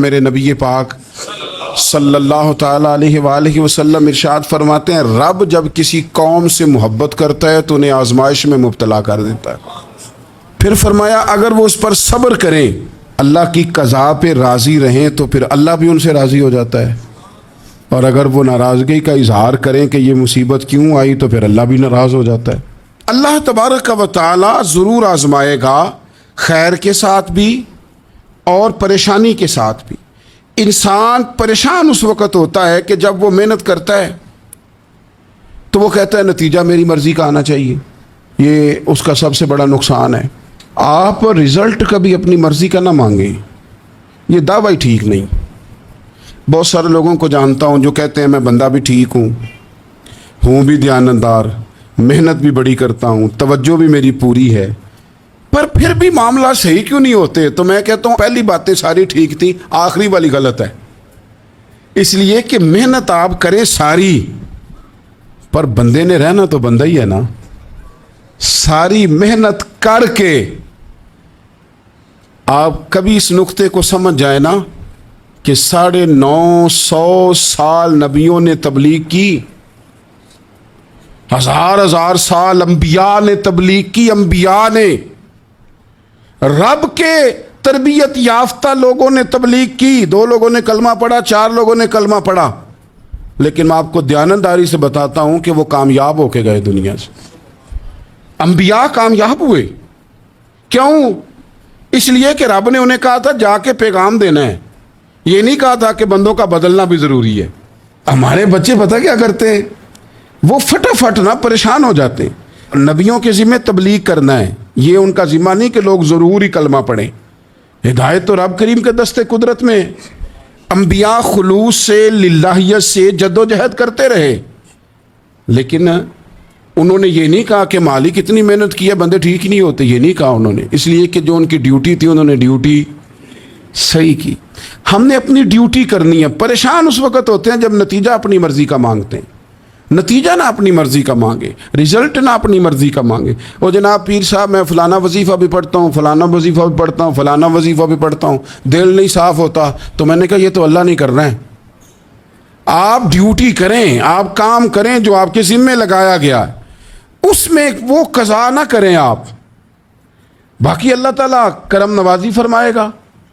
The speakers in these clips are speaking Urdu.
میرے نبی پاک صلی اللہ تعالیٰ علیہ وآلہ وسلم ارشاد فرماتے ہیں رب جب کسی قوم سے محبت کرتا ہے تو انہیں آزمائش میں مبتلا کر دیتا ہے. پھر فرمایا اگر وہ اس پر صبر کریں اللہ کی قضا پہ راضی رہیں تو پھر اللہ بھی ان سے راضی ہو جاتا ہے، اور اگر وہ ناراضگی کا اظہار کریں کہ یہ مصیبت کیوں آئی تو پھر اللہ بھی ناراض ہو جاتا ہے. اللہ تبارک و تعالیٰ ضرور آزمائے گا، خیر کے ساتھ بھی اور پریشانی کے ساتھ بھی. انسان پریشان اس وقت ہوتا ہے کہ جب وہ محنت کرتا ہے تو وہ کہتا ہے نتیجہ میری مرضی کا آنا چاہیے، یہ اس کا سب سے بڑا نقصان ہے. آپ رزلٹ کبھی اپنی مرضی کا نہ مانگیں، یہ دعویٰ ٹھیک نہیں. بہت سارے لوگوں کو جانتا ہوں جو کہتے ہیں میں بندہ بھی ٹھیک ہوں بھی دیانتدار، محنت بھی بڑی کرتا ہوں، توجہ بھی میری پوری ہے، پر پھر بھی معاملہ صحیح کیوں نہیں ہوتے؟ تو میں کہتا ہوں پہلی باتیں ساری ٹھیک تھیں، آخری والی غلط ہے. اس لیے کہ محنت آپ کریں ساری، پر بندے نے رہنا تو بندہ ہی ہے نا. ساری محنت کر کے آپ کبھی اس نقطے کو سمجھ جائیں نا کہ 950 سال نبیوں نے تبلیغ کی، ہزار سال انبیاء نے تبلیغ کی، انبیاء نے، رب کے تربیت یافتہ لوگوں نے تبلیغ کی. 2 لوگوں نے کلمہ پڑھا، 4 لوگوں نے کلمہ پڑھا، لیکن میں آپ کو دیانتداری سے بتاتا ہوں کہ وہ کامیاب ہو کے گئے دنیا سے. انبیاء کامیاب ہوئے. کیوں؟ اس لیے کہ رب نے انہیں کہا تھا جا کے پیغام دینا ہے، یہ نہیں کہا تھا کہ بندوں کا بدلنا بھی ضروری ہے. ہمارے بچے پتہ کیا کرتے ہیں؟ وہ فٹافٹ نہ پریشان ہو جاتے ہیں. نبیوں کے ذمہ تبلیغ کرنا ہے، یہ ان کا ذمہ نہیں کہ لوگ ضرور ہی کلمہ پڑھیں. ہدایت تو رب کریم کے دستے قدرت میں. انبیاء خلوص سے، للہیت سے جد و جہد کرتے رہے، لیکن انہوں نے یہ نہیں کہا کہ مالک اتنی محنت کی ہے بندے ٹھیک نہیں ہوتے، یہ نہیں کہا انہوں نے. اس لیے کہ جو ان کی ڈیوٹی تھی انہوں نے ڈیوٹی صحیح کی. ہم نے اپنی ڈیوٹی کرنی ہے. پریشان اس وقت ہوتے ہیں جب نتیجہ اپنی مرضی کا مانگتے ہیں. نتیجہ نہ اپنی مرضی کا مانگے، رزلٹ نہ اپنی مرضی کا مانگے. وہ جناب پیر صاحب میں فلانا وظیفہ بھی پڑھتا ہوں، فلانا وظیفہ بھی پڑھتا ہوں، فلانا وظیفہ بھی پڑھتا ہوں، دل نہیں صاف ہوتا. تو میں نے کہا یہ تو اللہ نہیں کر رہے ہیں. آپ ڈیوٹی کریں، آپ کام کریں جو آپ کے ذمے لگایا گیا ہے، اس میں وہ قضا نہ کریں آپ. باقی اللہ تعالیٰ کرم نوازی فرمائے گا.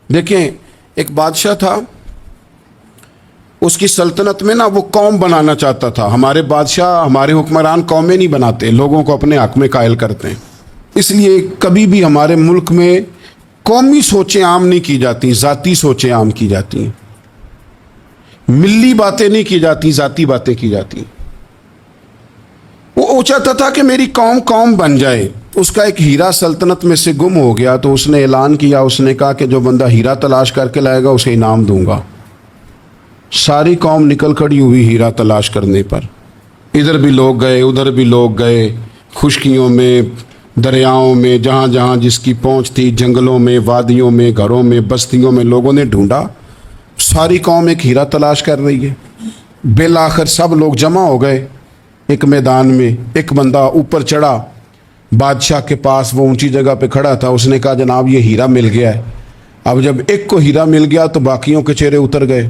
دیکھیں ایک بادشاہ تھا، اس کی سلطنت میں نا وہ قوم بنانا چاہتا تھا. ہمارے بادشاہ، ہمارے حکمران قومیں نہیں بناتے، لوگوں کو اپنے حق میں قائل کرتے ہیں. اس لیے کبھی بھی ہمارے ملک میں قومی سوچیں عام نہیں کی جاتی، ذاتی سوچیں عام کی جاتی ہیں. ملی باتیں نہیں کی جاتی، ذاتی باتیں کی جاتی ہیں. وہ چاہتا تھا کہ میری قوم بن جائے. اس کا ایک ہیرا سلطنت میں سے گم ہو گیا تو اس نے اعلان کیا، اس نے کہا کہ جو بندہ ہیرا تلاش کر کے لائے گا اسے انعام دوں گا. ساری قوم نکل کھڑی ہوئی ہیرا تلاش کرنے پر. ادھر بھی لوگ گئے، ادھر بھی لوگ گئے، خشکیوں میں، دریاؤں میں، جہاں جہاں جس کی پہنچ تھی، جنگلوں میں، وادیوں میں، گھروں میں، بستیوں میں لوگوں نے ڈھونڈا. ساری قوم ایک ہیرا تلاش کر رہی ہے. بالآخر سب لوگ جمع ہو گئے ایک میدان میں. ایک بندہ اوپر چڑھا بادشاہ کے پاس، وہ اونچی جگہ پہ کھڑا تھا. اس نے کہا جناب یہ ہیرا مل گیا ہے. اب جب ایک کو ہیرا مل گیا تو باقیوں کے چہرے اتر گئے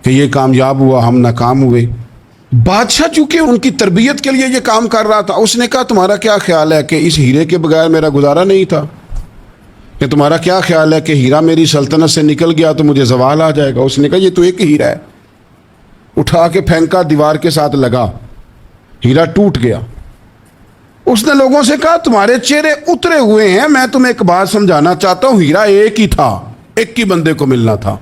کہ یہ کامیاب ہوا، ہم ناکام ہوئے. بادشاہ چونکہ ان کی تربیت کے لیے یہ کام کر رہا تھا، اس نے کہا تمہارا کیا خیال ہے کہ اس ہیرے کے بغیر میرا گزارا نہیں تھا؟ کہ تمہارا کیا خیال ہے کہ ہیرا میری سلطنت سے نکل گیا تو مجھے زوال آ جائے گا؟ اس نے کہا یہ تو ایک ہیرا ہے. اٹھا کے پھینکا، دیوار کے ساتھ لگا، ہیرا ٹوٹ گیا. اس نے لوگوں سے کہا تمہارے چہرے اترے ہوئے ہیں، میں تمہیں ایک بات سمجھانا چاہتا ہوں، ہیرا ایک ہی تھا، ایک ہی بندے کو ملنا تھا.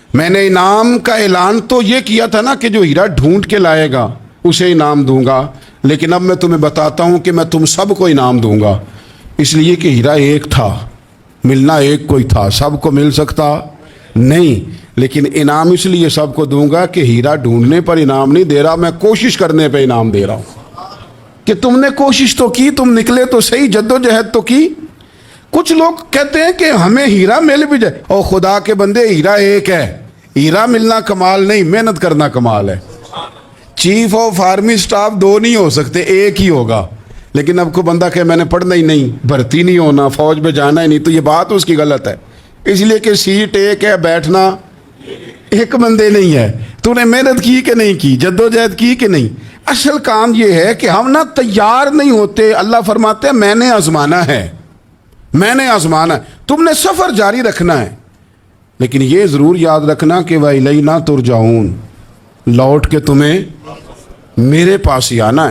میں نے انعام کا اعلان تو یہ کیا تھا نا کہ جو ہیرا ڈھونڈ کے لائے گا اسے انعام دوں گا، لیکن اب میں تمہیں بتاتا ہوں کہ میں تم سب کو انعام دوں گا. اس لیے کہ ہیرا ایک تھا، ملنا ایک کو ہی تھا، سب کو مل سکتا نہیں. لیکن انعام اس لیے سب کو دوں گا کہ ہیرا ڈھونڈنے پر انعام نہیں دے رہا، میں کوشش کرنے پہ انعام دے رہا ہوں کہ تم نے کوشش تو کی، تم نکلے تو صحیح، جد و جہد تو کی. کچھ لوگ کہتے ہیں کہ ہمیں ہیرا مل بھی جائے. اور خدا کے بندے ہیرا ایک ہے. ہیرا ملنا کمال نہیں، محنت کرنا کمال ہے. چیف آف آرمی سٹاف 2 نہیں ہو سکتے، ایک ہی ہوگا. لیکن اب کو بندہ کہ میں نے پڑھنا ہی نہیں، بھرتی نہیں ہونا، فوج میں جانا ہی نہیں، تو یہ بات اس کی غلط ہے. اس لیے کہ سیٹ ایک ہے، بیٹھنا ایک بندے نہیں ہے. تو نے محنت کی کہ نہیں کی، جدوجہد کی کہ نہیں؟ اصل کام یہ ہے کہ ہم نا تیار نہیں ہوتے. اللہ فرماتے ہیں میں نے آزمانا ہے، میں نے آزمانا ہے. تم نے سفر جاری رکھنا ہے، لیکن یہ ضرور یاد رکھنا کہ وَإِلَيْنَا تُرْجَعُونَ، لوٹ کے تمہیں میرے پاس ہی آنا ہے.